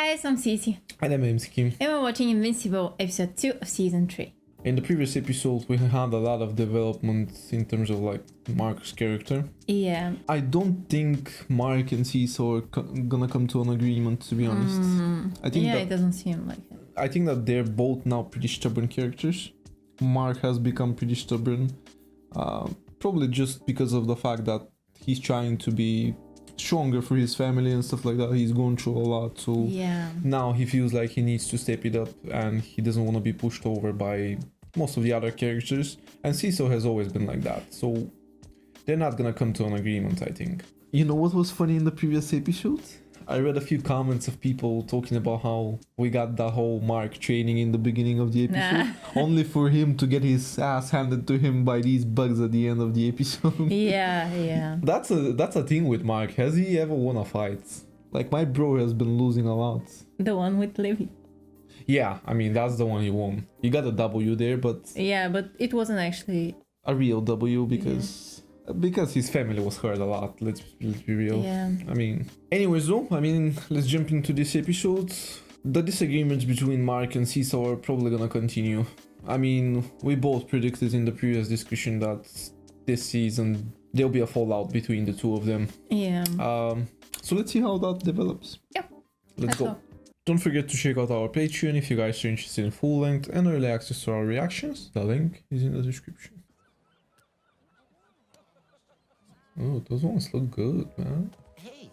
guys, I'm Sisi. And I'm Mski. And we're watching Invincible episode 2 of season 3. In the previous episode, we had a lot of development in terms of like Mark's character. Yeah. I don't think Mark and Sisi are gonna come to an agreement, to be honest. I think it doesn't seem like it. I think that they're both now pretty stubborn characters. Mark has become pretty stubborn, probably just because of the fact that he's trying to be stronger for his family and stuff like that. He's gone through a lot, so yeah, now he feels like he needs to step it up and he doesn't want to be pushed over by most of the other characters, and Sisi has always been like that, so they're not gonna come to an agreement, I think. You know what was funny in the previous episode? I read a few comments of people talking about how we got the whole Mark training in the beginning of the episode, only for him to get his ass handed to him by these bugs at the end of the episode. Yeah. That's a thing with Mark. Has he ever won a fight? Like, my bro has been losing a lot. The one with Livy. Yeah, I mean, that's the one he won. He got a W there, but... Yeah, but it wasn't actually... a real W because his family was hurt a lot, let's be real. Yeah. I mean, anyways though, let's jump into this episode. The disagreements between Mark and Sisi are probably gonna continue. I mean, we both predicted in the previous discussion that this season there'll be a fallout between the two of them. Yeah. So let's see how that develops. Yep. Let's go. Don't forget to check out our Patreon if you guys are interested in full length and early access to our reactions. The link is in the description. Oh, those ones look good, man. Hey.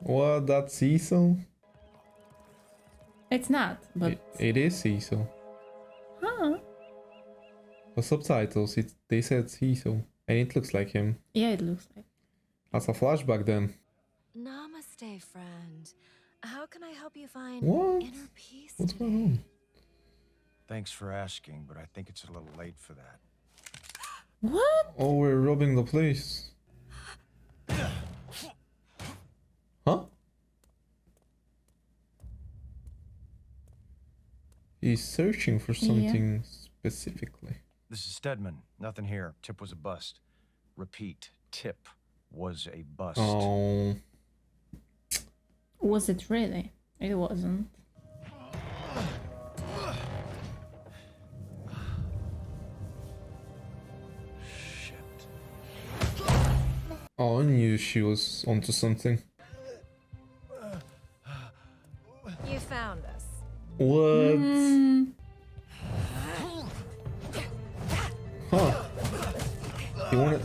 What, that's Sisi? It's not, but... It is Sisi. Huh? The subtitles, they said Sisi. And it looks like him. Yeah, it looks like. That's a flashback then. Namaste, friend. How can I help you find What? inner peace? What's going on? Thanks for asking, but I think it's a little late for that. What? Oh, we're robbing the place. Huh? He's searching for something specifically. This is Stedman. Nothing here. Tip was a bust. Repeat. Tip was a bust. Oh. Was it really? It wasn't. Oh, I knew she was onto something. You found us. What? Huh.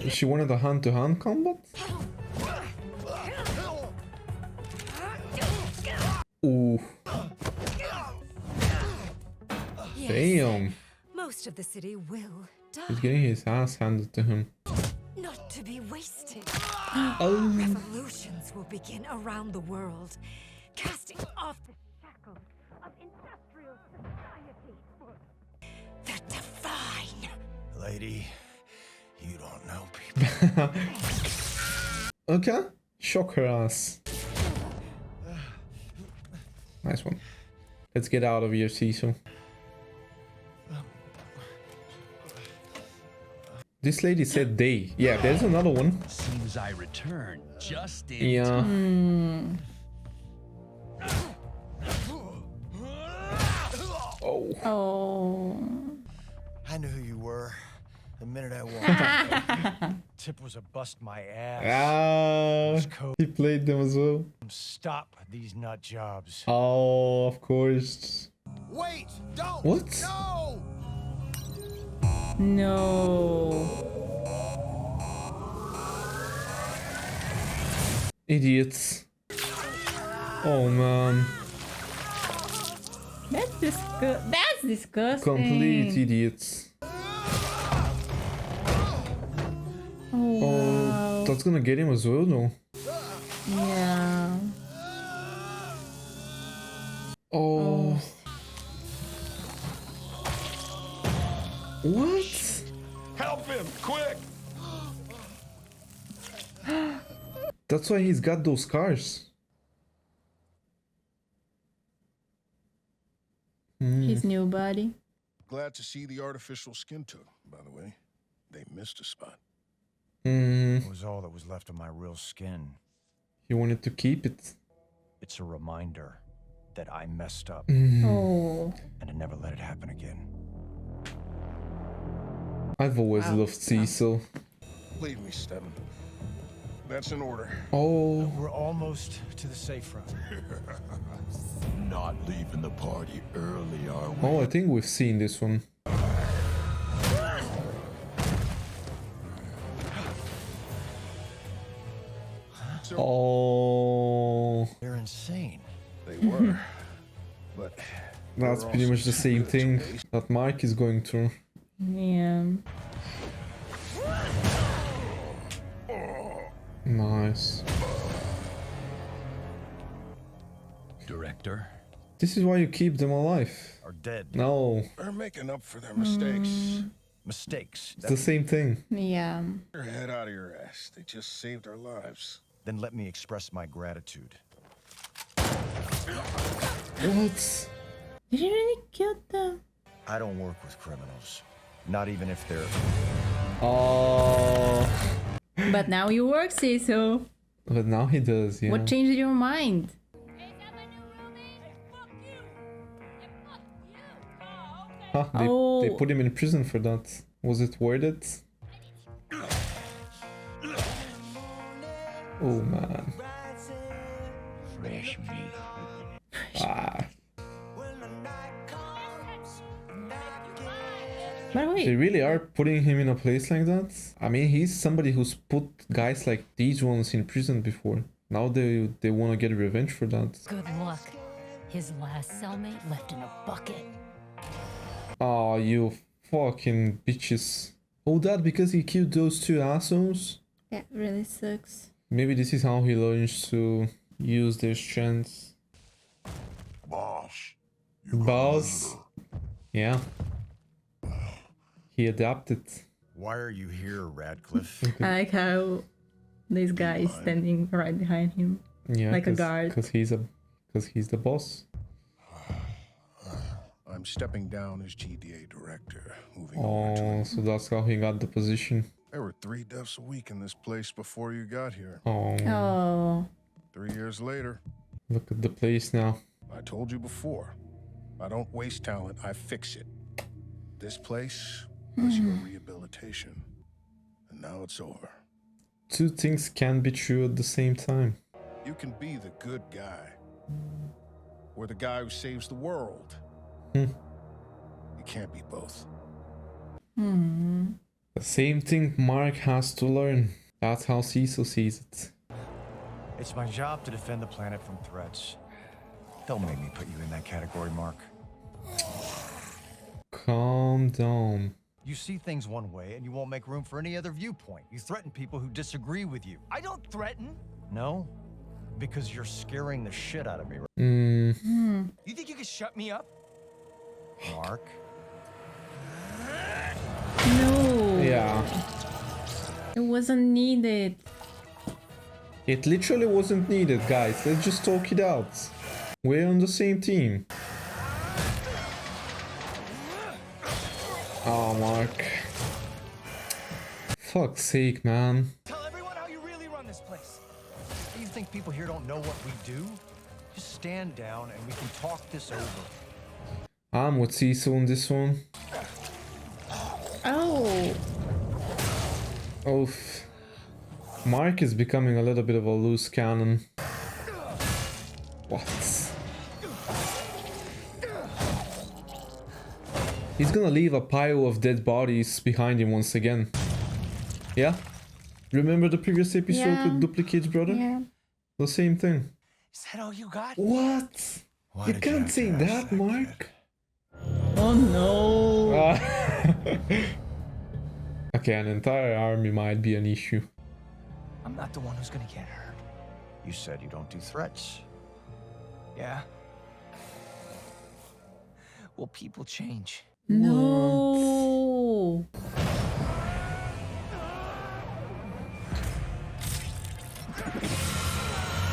She wanted a hand-to-hand combat? Ooh. Yes. Damn. Most of the city will die. He's getting his ass handed to him. Not to be wasted. Oh. Revolutions will begin around the world, casting off the shackles of industrial society for the divine. Lady, you don't know people. Okay. Shock her ass. Nice one. Let's get out of here, Sisi. This lady said they. Yeah, there's another one. Seems I returned just in Yeah. time. Oh. Oh. I knew who you were the minute I walked. Tip was a bust my ass. Ah. He played them as well. Stop these nut jobs. Oh, of course. Wait! Don't! What? No! No. Idiots. Oh man. That's disgusting. Complete idiots. Oh, wow. That's gonna get him as well, though. Yeah. Oh. What? Help him! Quick! That's why he's got those scars. His new body. Glad to see the artificial skin tone, by the way. They missed a spot. It was all that was left of my real skin. He wanted to keep it. It's a reminder that I messed up Oh. and to never let it happen again. I've always loved Cecil. Leave me, Stephen. That's an order. Oh, We're almost to the safe room. Not leaving the party early, are we? oh, I think we've seen this one. Oh, They're insane. They were. But that's they're pretty also much the same too good thing to waste. that Mike is going through. Yeah. Nice. Director. This is why you keep them alive. Are dead. No, They're making up for their mistakes. Mistakes. it's the same thing. Yeah. Get your head out of your ass. They just saved our lives. Then let me express my gratitude. What? Did he really kill them? I don't work with criminals. Not even if they're... Oh, But now you work, Cecil. but now he does, yeah. What changed your mind? Huh, they put him in prison for that. Was it worth it? Oh man. Fresh meat. Ah. By the They way, really are putting him in a place like that? I mean, he's somebody who's put guys like these ones in prison before. Now they want to get revenge for that. Good luck. His last cellmate left in a bucket. Oh, you fucking bitches. Oh, that because he killed those two assholes? that really sucks. Maybe this is how he learns to use their strengths. Boss. Boss? Yeah. He adapted. Why are you here, Radcliffe? I like how this guy is standing right behind him. Yeah, Like a guard. Because he's the boss. I'm stepping down as GDA director, moving over to... Oh, so that's how he got the position. There were 3 deaths a week in this place before you got here. Oh, Oh. 3 years later, look at the place now. I told you before, I don't waste talent, I fix it. This place was your rehabilitation, and now it's over. Two things can be true at the same time. You can be the good guy, or the guy who saves the world. Hmm. You can't be both. The same thing Mark has to learn. That's how Cecil sees it. It's my job to defend the planet from threats. Don't make me put you in that category, Mark. Calm down. You see things one way and you won't make room for any other viewpoint. You threaten people who disagree with you. I don't threaten. No? Because you're scaring the shit out of me, You think you can shut me up? Mark. No. Yeah. It wasn't needed. It literally wasn't needed, guys. Let's just talk it out. We're on the same team. Oh, Mark. Fuck's sake, man. Tell everyone how you really run this place. You think people here don't know what we do? Just stand down and we can talk this over. I'm with Cecil on this one. Oh. Oof. Mark is becoming a little bit of a loose cannon. What? He's gonna leave a pile of dead bodies behind him once again. Yeah? Remember the previous episode Yeah. with Duplicate's brother? Yeah. The same thing. Is that all you got? What? Why You did can't have say to ask that, Mark. Oh no. Okay, an entire army might be an issue. I'm not the one who's gonna get hurt. You said you don't do threats. Yeah. Well, people change. No.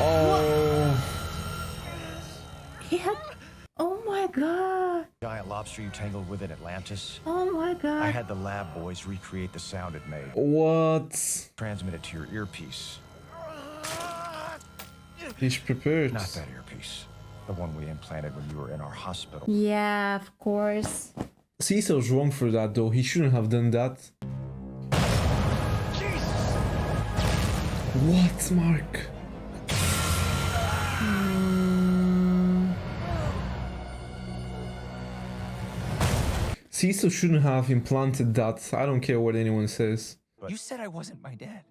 Oh. He had. Oh my god. Giant lobster you tangled with in Atlantis. Oh my god. I had the lab boys recreate the sound it made. What? Transmit it to your earpiece. He's prepared. Not that earpiece. The one we implanted when you were in our hospital. Yeah, of course. Cecil's wrong for that though. He shouldn't have done that. What, Mark? Cecil shouldn't have implanted that. I don't care what anyone says. You said I wasn't my dad.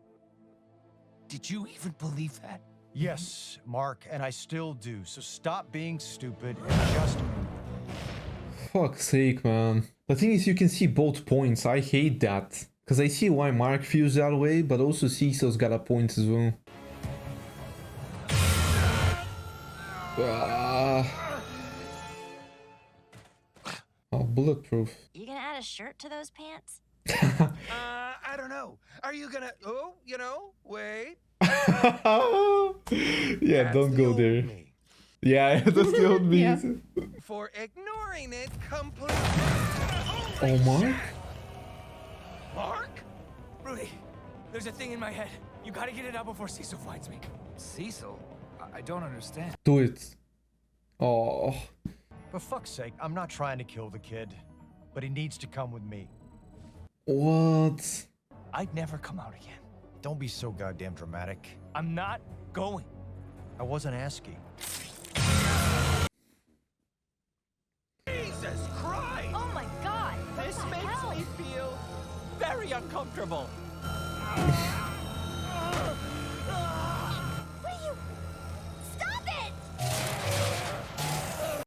Did you even believe that? Yes, Mark, and I still do. So stop being stupid and just... Fuck's sake, man. The thing is, you can see both points. I hate that. Because I see why Mark feels that way, but also Cecil's got a point as well. Oh, bulletproof. You gonna add a shirt to those pants? I don't know. Are you gonna... Oh, you know, wait. Yeah, That's don't the go old there. me. Yeah, that's the old me. Yeah. For ignoring it completely. Oh, Mark? Mark? Rudy, there's a thing in my head. You gotta get it out before Cecil finds me. Cecil? I don't understand. Do it. Oh. For fuck's sake, I'm not trying to kill the kid, but he needs to come with me. What? I'd never come out again. Don't be so goddamn dramatic. I'm not going. I wasn't asking. Jesus Christ! Oh my god! What This the makes hell? me feel very uncomfortable. What are you? Stop it!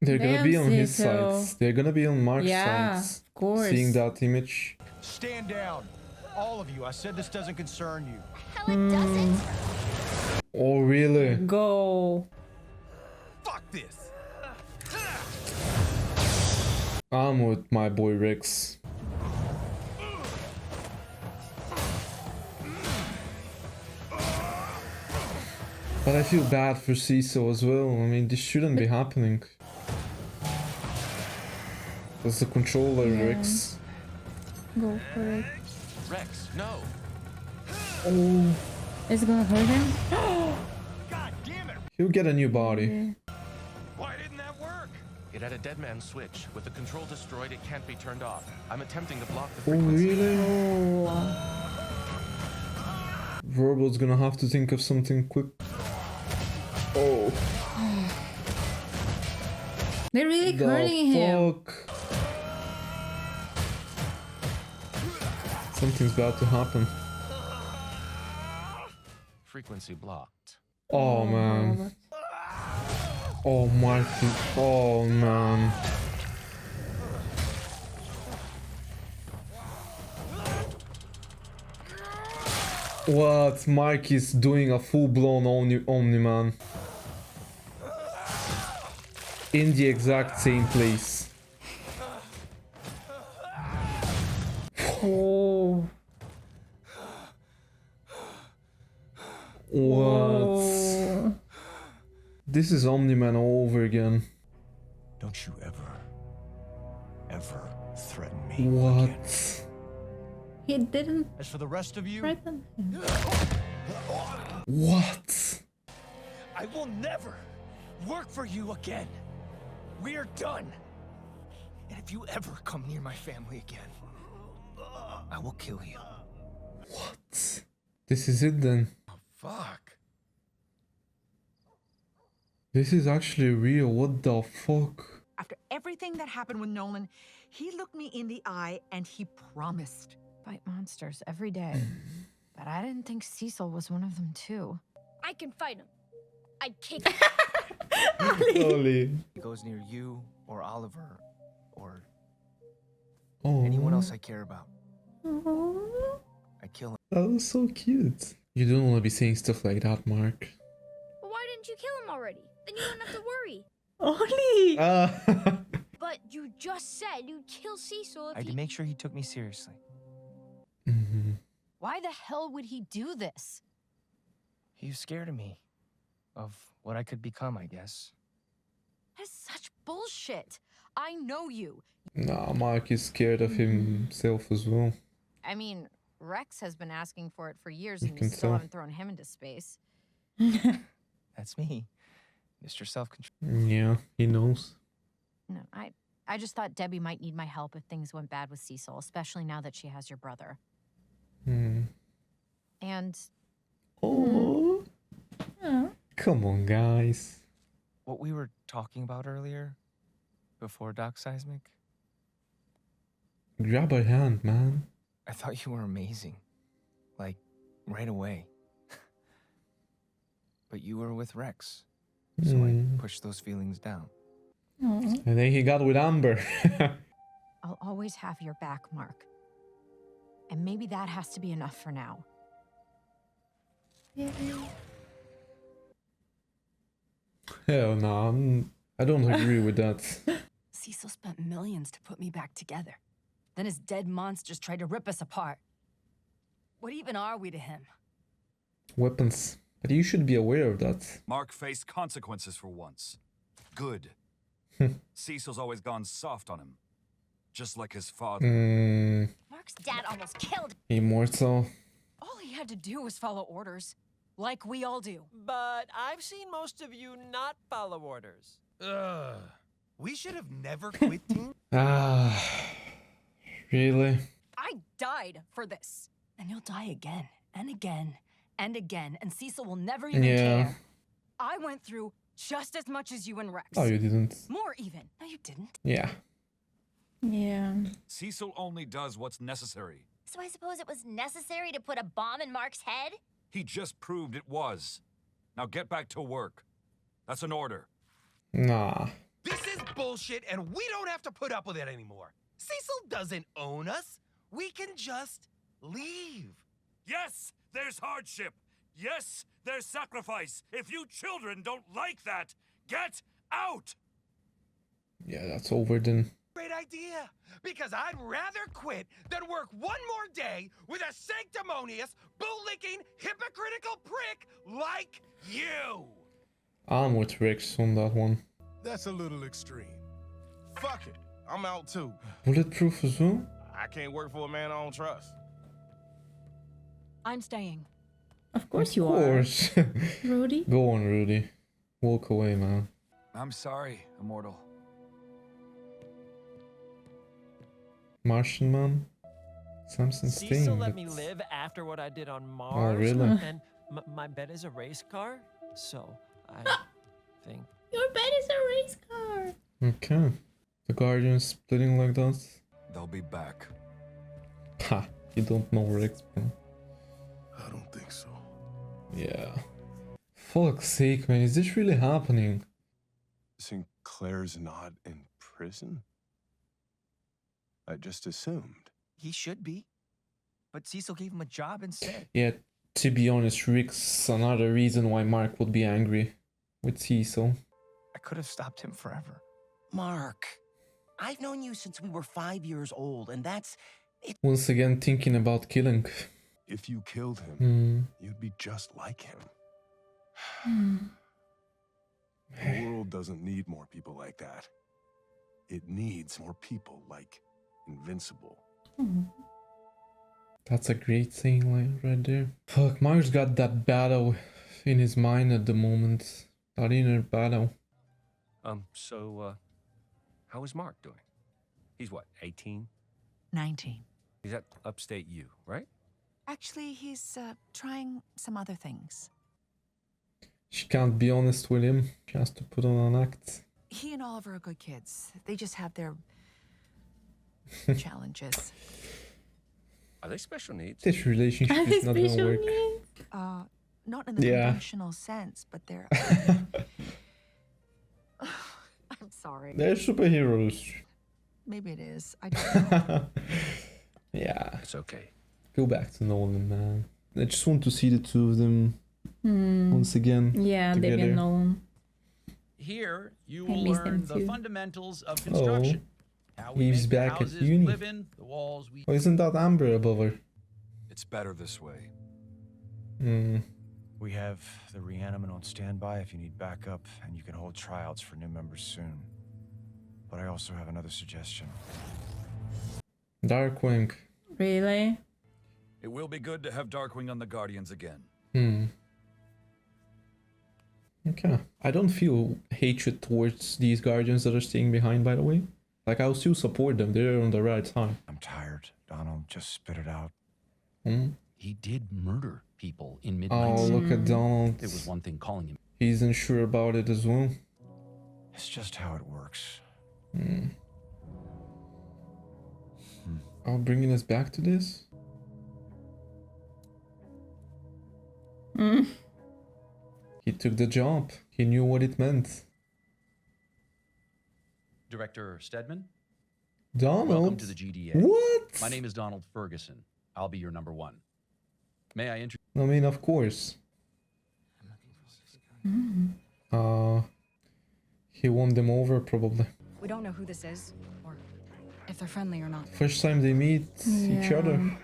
They're gonna be Damn, on his Cecil. sides. They're gonna be on Mark's Yeah, sides. of course. Seeing that image. Stand down. All of you. I said this doesn't concern you. Hell, it doesn't. Oh, really? Go. Fuck this! I'm with my boy Rex. But I feel bad for Cecil as well. I mean, this shouldn't be happening. That's the controller, Rex. Go for it. Rex, no. Oh, It's gonna hurt him? God damn it! he'll get a new body. Yeah. Why didn't that work? It had a dead man switch. With the control destroyed, it can't be turned off. I'm attempting to block the Oh, frequency. really? Oh. Verbal's gonna have to think of something quick. Oh, They're really the hurting him. fuck? Something's about to happen. Frequency blocked. Oh, man. Oh, Martin. Oh, man. What? Mark is doing a full-blown Omni-Man. In the exact same place. Oh. What? Oh. This is Omni-Man all over again. Don't you ever threaten me again. What? He didn't As for the rest of you, threaten him. What? I will never work for you again. We're done. And if you ever come near my family again, I will kill you. What? This is it then. Fuck. This is actually real. What the fuck? After everything that happened with Nolan, he looked me in the eye and he promised. Fight monsters every day. But I didn't think Cecil was one of them too. I can fight him. I'd kick him. Holy. It goes near you or Oliver or Oh, anyone else I care about. Oh. I kill him. that was so cute. You don't want to be saying stuff like that, Mark. Well, why didn't you kill him already? Then you wouldn't have to worry. Oli. But you just said you'd kill Cecil if I had to make sure he took me seriously. Mhm. Why the hell would he do this? He was scared of me. Of what I could become, I guess. That's such bullshit. I know you. Nah, Mark is scared of himself as well. I mean, Rex has been asking for it for years You and can you still tell. haven't thrown him into space. That That's me, Mr. Self-Control. Yeah, he knows. No, I just thought Debbie might need my help if things went bad with Cecil, especially now that she has your brother. Hmm. And Oh. Come on, guys. What we were talking about earlier, before Doc Seismic, Grab her hand, man. I thought you were amazing. Like, right away. But you were with Rex, so I pushed those feelings down. And then he got with Amber. I'll always have your back, Mark. And maybe that has to be enough for now. Hell no, I don't agree with that. Cecil spent millions to put me back together. Then his dead monsters tried to rip us apart. What even are we to him? Weapons. But you should be aware of that. Mark faced consequences for once. Good. Cecil's always gone soft on him. Just like his father. Mark's dad almost killed him. Immortal. All he had to do was follow orders. Like we all do. But I've seen most of you not follow orders. Ugh. We should have never quit team. Really? I died for this. And you'll die again, and again, and again, and Cecil will never even care. I went through just as much as you and Rex. Oh, you didn't. More even. No, you didn't. Yeah. Yeah. Cecil only does what's necessary. So I suppose it was necessary to put a bomb in Mark's head? He just proved it was. Now get back to work. That's an order. Nah. This is bullshit, and we don't have to put up with it anymore. Cecil doesn't own us. We can just leave. Yes, there's hardship. Yes, there's sacrifice. If you children don't like that, get out! Yeah, that's over then. Great idea, because I'd rather quit than work one more day with a sanctimonious, bootlicking, hypocritical prick like you. I'm with Rex on that one. That's a little extreme. Fuck it. I'm out too. Bulletproof as well? I can't work for a man I don't trust. I'm staying. Of course you Of course. Rudy? Go on, Rudy. Walk away, man. I'm sorry, Immortal. Martian Man? Samson's Cecil staying, let but... me live after what I did on Mars. Oh, really? And my bed is a race car, so I think... Your bed is a race car! Okay. The Guardians splitting like that? They'll be back. Ha! You don't know Rex, bro. I don't think so. Yeah. Fuck's sake, man. Is this really happening? Sinclair's not in prison? I just assumed. He should be. But Cecil gave him a job instead. Yeah, to be honest, Rick's another reason why Mark would be angry with Cecil. I could have stopped him forever. Mark, I've known you since we were 5 years old, and that's... Once again, thinking about killing. If you killed him, you'd be just like him. The world doesn't need more people like that. It needs more people like Invincible. That's a great saying like right there. Fuck, Mark's got that battle in his mind at the moment. That inner battle. So, how is Mark doing? He's what, 18? 19. He's at upstate U, right? Actually, he's trying some other things. She can't be honest with him. She has to put on an act. He and Oliver are good kids. They just have their challenges. Are they special needs? This relationship is not gonna work. Not in the conventional sense, but they're... I'm sorry. They're superheroes. Maybe it is. I don't know. Yeah. It's okay. Go back to Nolan, man. I just want to see the two of them once again. Yeah, together. Debbie and Nolan. Here, you I will miss them learn the too. fundamentals of construction. How we Eve's make the back at houses we uni. live in, the walls we... Oh, isn't that Amber above her? It's better this way. We have the reanimate on standby if you need backup, and you can hold tryouts for new members soon. But I also have another suggestion. Darkwing. Really? It will be good to have Darkwing on the Guardians again. Okay. I don't feel hatred towards these guardians that are staying behind, by the way. Like, I'll still support them. They're on the right side. I'm tired. Donald, just spit it out. He did murder people in Midnight Oh, City. look at Donald. It was one thing calling him. He's unsure about it as well. It's just how it works. Oh, bringing us back to this? He took the job. He knew what it meant. Director Stedman? Donald? Welcome to the GDA. What? My name is Donald Ferguson. I'll be your number one. May I introduce... I mean, of course. He won them over, probably. We don't know who this is, or if they're friendly or not. First time they meet each other.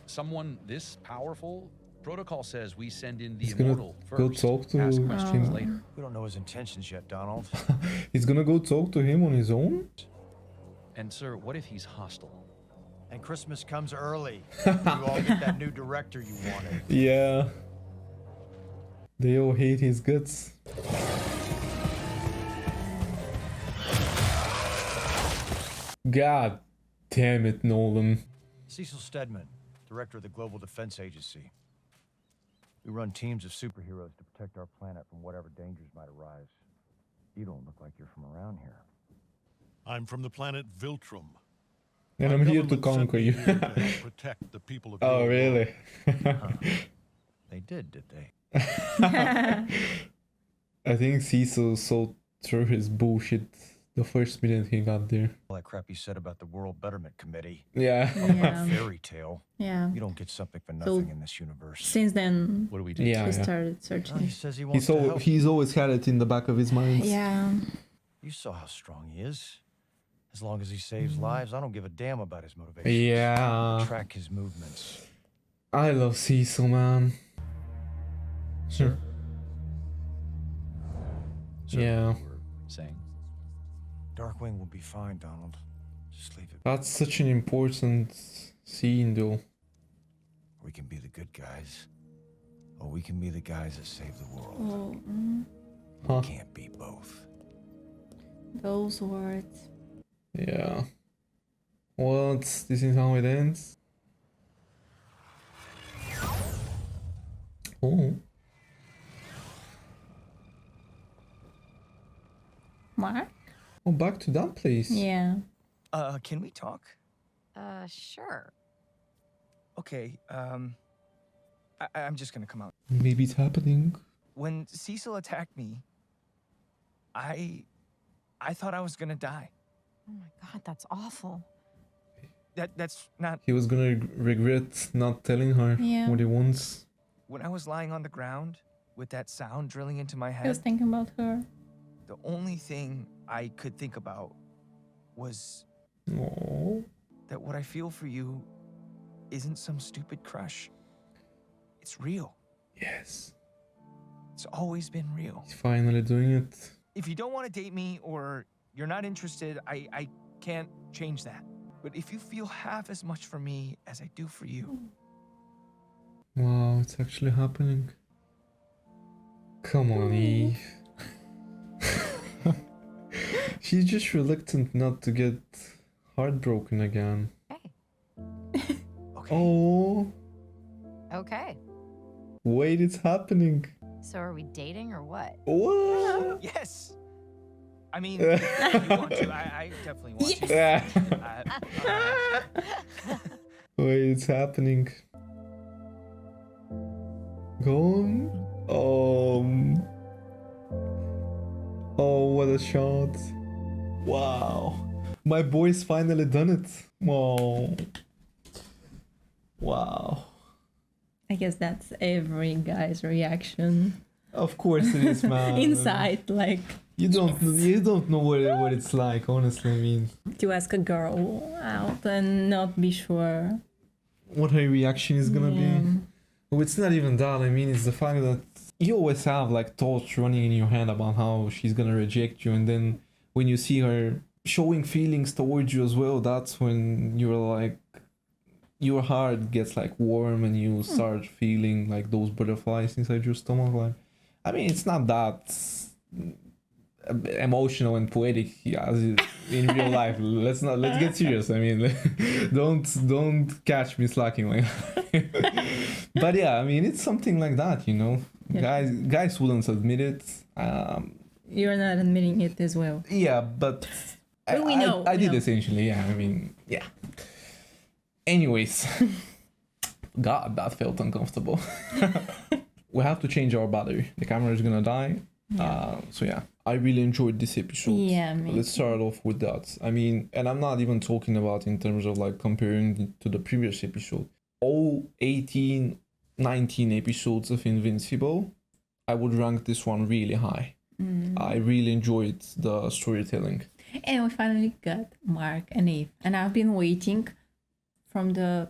Someone this powerful? Protocol says we send in the He's gonna immortal go first. talk to Ask questions him. later. We don't know his intentions yet, Donald. He's gonna go talk to him on his own? And sir, what if he's hostile? And Christmas comes early. You all get that new director you wanted. Yeah. They all hate his guts. God damn it, Nolan. Cecil Stedman, director of the Global Defense Agency. We run teams of superheroes to protect our planet from whatever dangers might arise. You don't look like you're from around here. I'm from the planet Viltrum. And My I'm here to government sent conquer me you. here to help protect the people of Oh, your really? They did they? I think Cecil saw through his bullshit the first minute he got there. All that crap you said about the World Betterment Committee. Yeah. A fairy tale. Yeah. You don't get something for So, nothing in this universe. Since then, What do we do? Yeah, he yeah. started searching. He says he wants to help. He's always had it in the back of his mind. Yeah. You saw how strong he is. As long as he saves lives, I don't give a damn about his motivations. Yeah. Track his movements. I love Cecil, man. Sir? Yeah. You were saying? Darkwing will be fine, Donald. Just leave it. That's such an important scene, though. We can be the good guys, or we can be the guys that save the world. Oh, We can't be both. those words. Yeah. What? This is how it ends? Oh. Mark? Oh, back to that place. Yeah. Can we talk? Sure. Okay, I'm just gonna come out. Maybe it's happening. When Cecil attacked me, I thought I was gonna die. Oh my god, that's awful. That's not... He was gonna regret not telling her Yeah. what he wants. When I was lying on the ground with that sound drilling into my I was head, thinking about her. the only thing I could think about was Oh. that what I feel for you isn't some stupid crush. It's real. Yes. It's always been real. He's finally doing it. If you don't want to date me or you're not interested, I can't change that. But if you feel half as much for me as I do for you, Wow, it's actually happening. Come on, Eve. She's just reluctant not to get heartbroken again. Oh, Okay. wait, it's happening. So are we dating or what? What? yes. I mean, if you want to, I definitely want to. Yeah. I- Wait, it's happening. Go on. Oh, what a shot. Wow. My boy's finally done it. Wow. Wow. I guess that's every guy's reaction. Of course it is, man. Inside, like You don't know what it's like, honestly. I mean, to ask a girl out and not be sure. what her reaction is gonna be. Well, it's not even that. I mean, it's the fact that you always have like thoughts running in your head about how she's gonna reject you, and then when you see her showing feelings towards you as well, that's when you're like, your heart gets like warm and you start feeling like those butterflies inside your stomach. Like, I mean, it's not that emotional and poetic as in real life. Let's get serious. I mean, don't catch me slacking like that. But yeah, I mean, it's something like that, you know. Yeah. Guys wouldn't admit it. You're not admitting it as well. Yeah, but we know. I did essentially. Yeah, I mean, yeah. Anyways, God, that felt uncomfortable. We have to change our battery. The camera is gonna die. Yeah. So yeah, I really enjoyed this episode. Yeah, let's start off with that. I mean, and I'm not even talking about in terms of like comparing to the previous episode. All 18, 19 episodes of Invincible, I would rank this one really high. I really enjoyed the storytelling. And we finally got Mark and Eve. And I've been waiting from the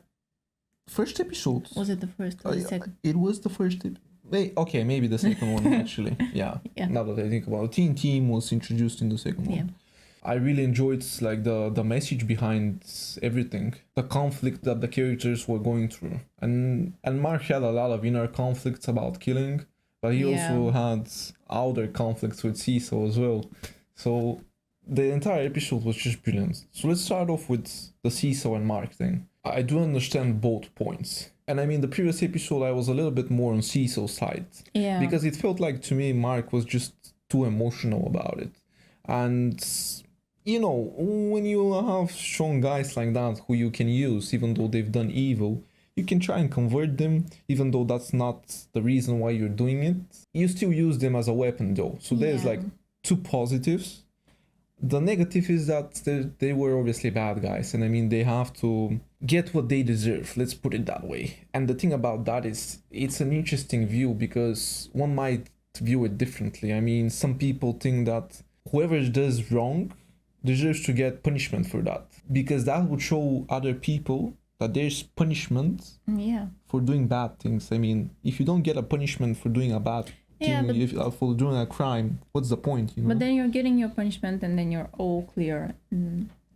first episode. Was it the first or the second? It was the first. Okay, maybe the second one actually. Yeah. Now that I think about it, Teen Team was introduced in the second one. Yeah. I really enjoyed like the message behind everything, the conflict that the characters were going through, and Mark had a lot of inner conflicts about killing, but he also had outer conflicts with Cecil as well. So the entire episode was just brilliant. So let's start off with the Cecil and Mark thing. I do understand both points. And I mean, the previous episode, I was a little bit more on Cecil's side. Yeah. Because it felt like, to me, Mark was just too emotional about it. And, you know, when you have strong guys like that who you can use, even though they've done evil, you can try and convert them, even though that's not the reason why you're doing it. You still use them as a weapon, though. So there's like two positives. The negative is that they were obviously bad guys, and I mean, they have to get what they deserve, let's put it that way. And the thing about that is, it's an interesting view because one might view it differently. I mean, some people think that whoever does wrong deserves to get punishment for that, because that would show other people that there's punishment for doing bad things. I mean, if you don't get a punishment for doing a bad thing, for doing a crime, what's the point, you know? But then you're getting your punishment and then you're all clear.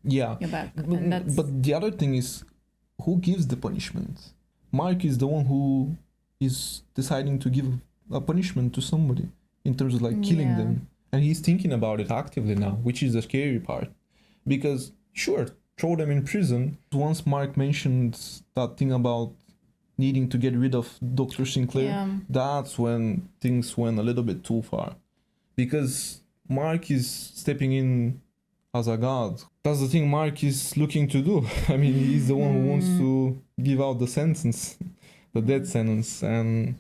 Yeah, you're back. But the other thing is, who gives the punishment? Mark is the one who is deciding to give a punishment to somebody in terms of like killing them. And he's thinking about it actively now, which is the scary part. Because sure, throw them in prison. Once Mark mentioned that thing about needing to get rid of Dr. Sinclair, that's when things went a little bit too far. Because Mark is stepping in as a god. That's the thing Mark is looking to do. I mean, he's the one who wants to give out the sentence, the death sentence, and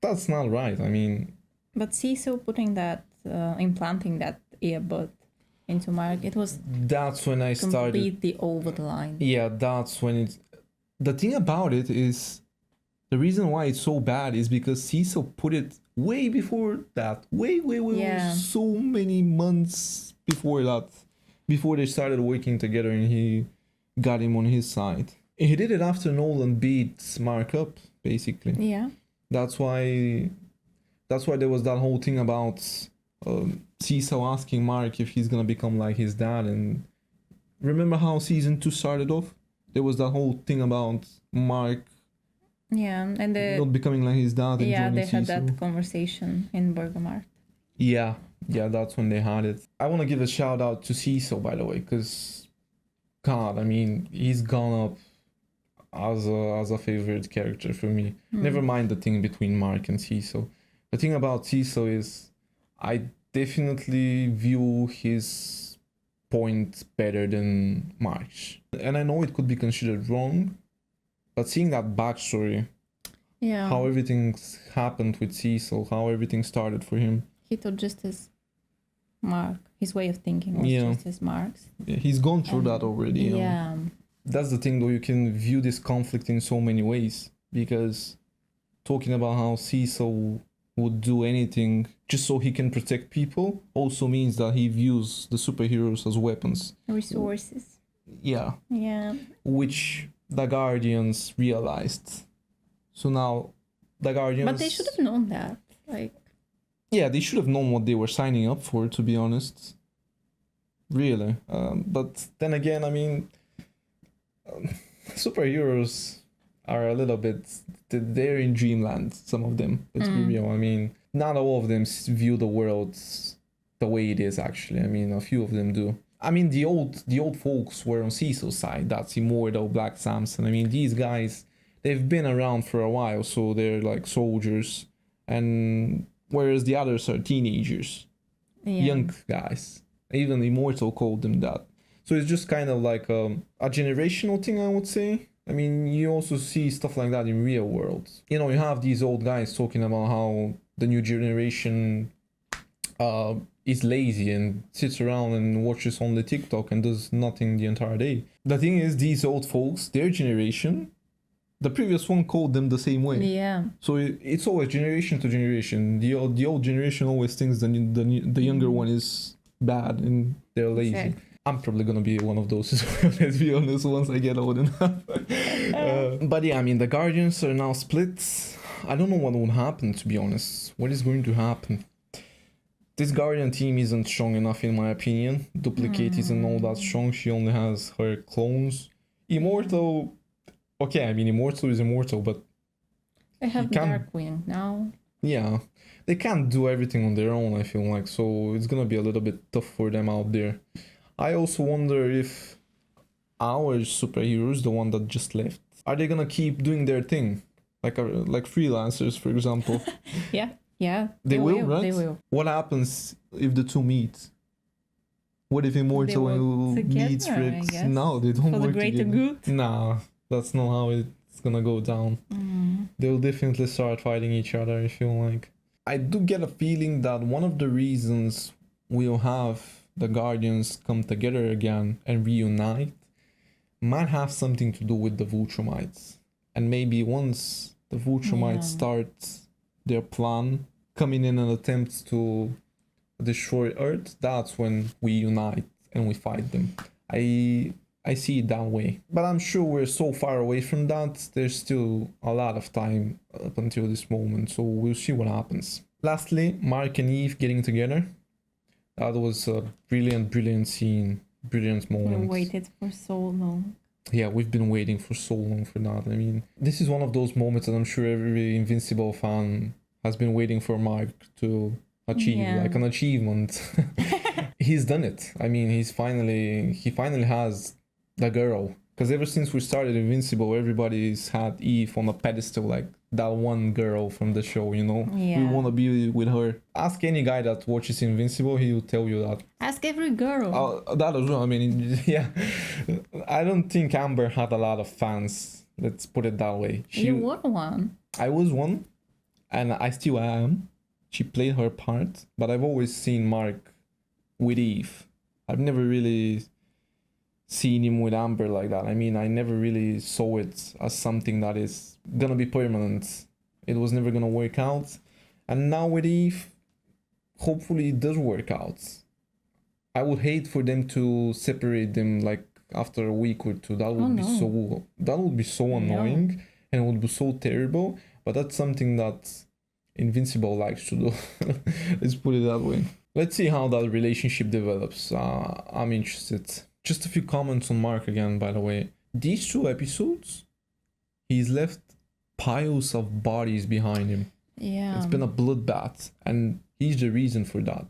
that's not right. I mean... But Cecil putting that, implanting that earbud into Mark, it was... That's when I started... completely over the line. Yeah, that's when it... The thing about it is, the reason why it's so bad is because Cecil put it way before that. Way, so many months before that. Before they started working together and he got him on his side. He did it after Nolan beat Mark up, basically. Yeah. That's why there was that whole thing about Cecil asking Mark if he's gonna become like his dad. And remember how season 2 started off? There was that whole thing about Mark and not becoming like his dad. And they had that conversation in Bergamart. Yeah, that's when they had it. I want to give a shout out to Cecil, by the way, because, God, I mean, he's gone up as a favorite character for me. Never mind the thing between Mark and Cecil. The thing about Cecil is, I definitely view his point better than Mark's. And I know it could be considered wrong, but seeing that backstory, how everything's happened with Cecil, how everything started for him. He thought just as Mark. His way of thinking was just as Mark's. Yeah, he's gone through that already. You know? That's the thing, though. You can view this conflict in so many ways. Because talking about how Cecil would do anything just so he can protect people also means that he views the superheroes as weapons. Resources. Yeah. Yeah. Which the Guardians realized. So now the Guardians... But they should have known that. Yeah, they should have known what they were signing up for, to be honest. Really. But then again, I mean, superheroes are a little bit... They're in dreamland, some of them. Let's be real. I mean, not all of them view the world the way it is actually. I mean, a few of them do. I mean, the old folks were on Cecil's side. That's Immortal, Black Samson. I mean, these guys, they've been around for a while, so they're like soldiers. And whereas the others are teenagers, young guys. Even Immortal called them that. So it's just kind of like a generational thing, I would say. I mean, you also see stuff like that in real world. You know, you have these old guys talking about how the new generation is lazy and sits around and watches only TikTok and does nothing the entire day. The thing is, these old folks, their generation, the previous one called them the same way. Yeah. So it's always generation to generation. The old generation always thinks the younger one is bad and they're lazy. Exactly. I'm probably gonna be one of those as well, let's be honest, once I get old enough. But yeah, I mean, the Guardians are now split. I don't know what will happen, to be honest. What is going to happen? This Guardian team isn't strong enough, in my opinion. Duplicate isn't all that strong. She only has her clones. Immortal... Okay, I mean, Immortal is Immortal, but... They have Darkwing now. Yeah. They can't do everything on their own, I feel like. So it's gonna be a little bit tough for them out there. I also wonder if our superheroes, the one that just left, are they gonna keep doing their thing? Like freelancers, for example. Yeah. They will, right? They will. What happens if the two meet? What if Immortal meets Rex? No, they don't For work the greater together. good? Nah, that's not how it's gonna go down. They'll definitely start fighting each other, I feel like. I do get a feeling that one of the reasons we'll have the Guardians come together again and reunite might have something to do with the Vultrumites. And maybe once the Vultrumites start their plan, coming in an attempt to destroy Earth, that's when we unite and we fight them. I see it that way. But I'm sure we're so far away from that, there's still a lot of time up until this moment, so we'll see what happens. Lastly, Mark and Eve getting together. That was a brilliant scene, brilliant moment. We waited for so long. Yeah, we've been waiting for so long for that. I mean, this is one of those moments that I'm sure every Invincible fan has been waiting for Mark to achieve, like an achievement. He's done it. I mean, he finally has the girl. Because ever since we started Invincible, everybody's had Eve on a pedestal, like that one girl from the show, you know? Yeah. We want to be with her. Ask any guy that watches Invincible, he will tell you that. Ask every girl. That as well. I mean, yeah. I don't think Amber had a lot of fans. Let's put it that way. You were one. I was one, and I still am. She played her part, but I've always seen Mark with Eve. I've never really seen him with Amber like that. I mean, I never really saw it as something that is gonna be permanent. It was never gonna work out. And now with Eve, hopefully it does work out. I would hate for them to separate them like after a week or two. That would be so annoying and it would be so terrible. But that's something that Invincible likes to do. Let's put it that way. Let's see how that relationship develops. I'm interested. Just a few comments on Mark again, by the way. These 2 episodes, he's left piles of bodies behind him. Yeah. It's been a bloodbath, and he's the reason for that.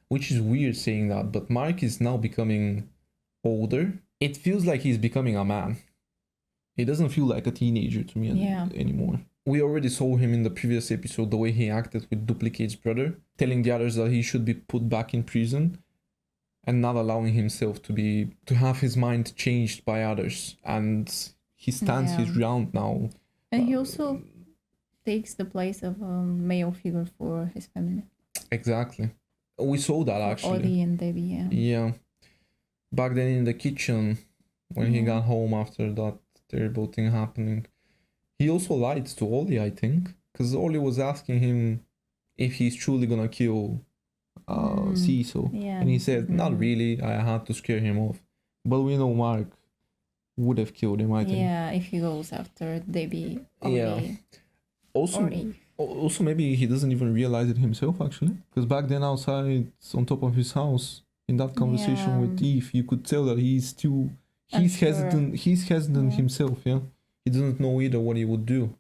Which is weird saying that, but Mark is now becoming older. It feels like he's becoming a man. It doesn't feel like a teenager to me anymore. We already saw him in the previous episode, the way he acted with Duplicate's brother, telling the others that he should be put back in prison and not allowing himself to have his mind changed by others. And he stands his ground now. And he also takes the place of a male figure for his family. Exactly. We saw that actually. Odie and Debbie, Yeah. Back then in the kitchen, when he got home after that terrible thing happening, he also lied to Ollie, I think. Because Ollie was asking him if he's truly gonna kill Cecil. And he said, not really, I had to scare him off. But we know Mark would have killed him, I think. Yeah, if he goes after Debbie. Ollie. Also, maybe he doesn't even realize it himself, actually. Because back then, outside, on top of his house, in that conversation with Eve, you could tell that he's hesitant. He's hesitant himself, He doesn't know either what he would do.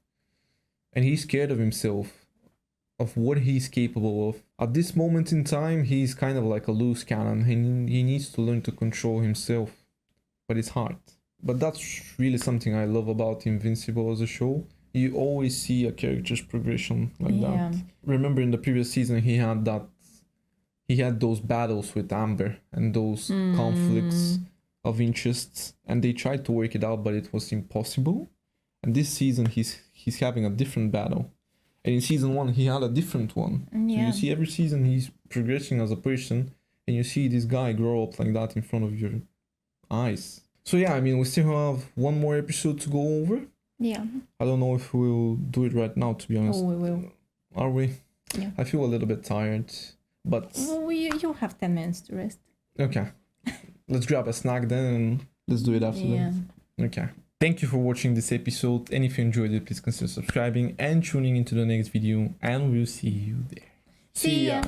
And he's scared of himself. of what he's capable of. At this moment in time, he's kind of like a loose cannon. He needs to learn to control himself, but it's hard. But that's really something I love about Invincible as a show. You always see a character's progression like that. Remember in the previous season, he had those battles with Amber and those conflicts of interests, and they tried to work it out, but it was impossible. And this season, he's having a different battle. And in season 1, he had a different one. So you see every season he's progressing as a person, and you see this guy grow up like that in front of your eyes. So yeah, I mean, we still have one more episode to go over. Yeah. I don't know if we'll do it right now, to be honest. Oh, we will. Are we? Yeah. I feel a little bit tired, but... Well, you'll have 10 minutes to rest. Okay. Let's grab a snack then and let's do it after that. Okay. Thank you for watching this episode, and if you enjoyed it, please consider subscribing and tuning into the next video, and we'll see you there. See ya!